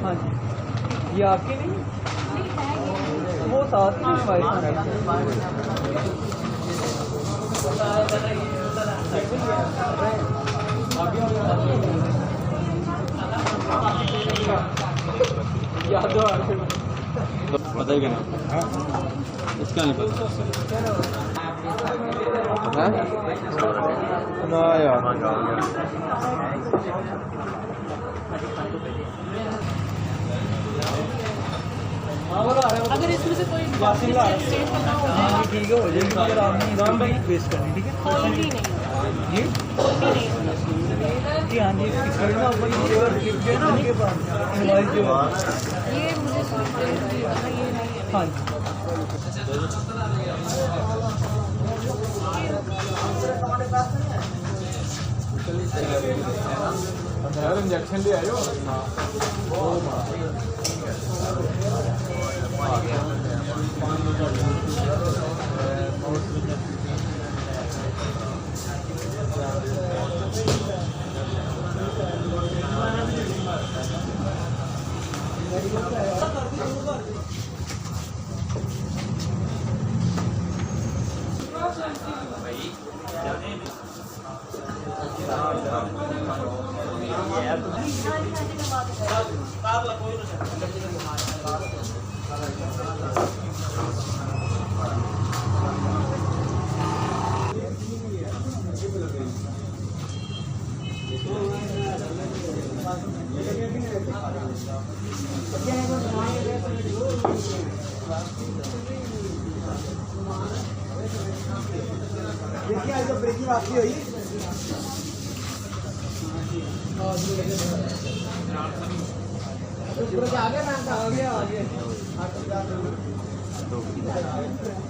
हाँ जी, ये आपकी नहीं? वो साथ ही वाइफ याद पता ही क्या इसका नहीं पता ना यार अगर इसमें से कोई स्टेट करना होगा ठीक है, हो जाएगी। अगर आपने राम भाई वेस्ट करनी, ठीक है? कोई भी नहीं जी कोई भी नहीं जी हाँ जी, करना लिख देना उनके पास इनवॉइस जो ये मुझे सोचते ये नहीं है हाँ जी। यार इंजेक्शन ले आयो देखिए आज तो ब्रेकिंग आपकी हुई आगे आगे आगे तो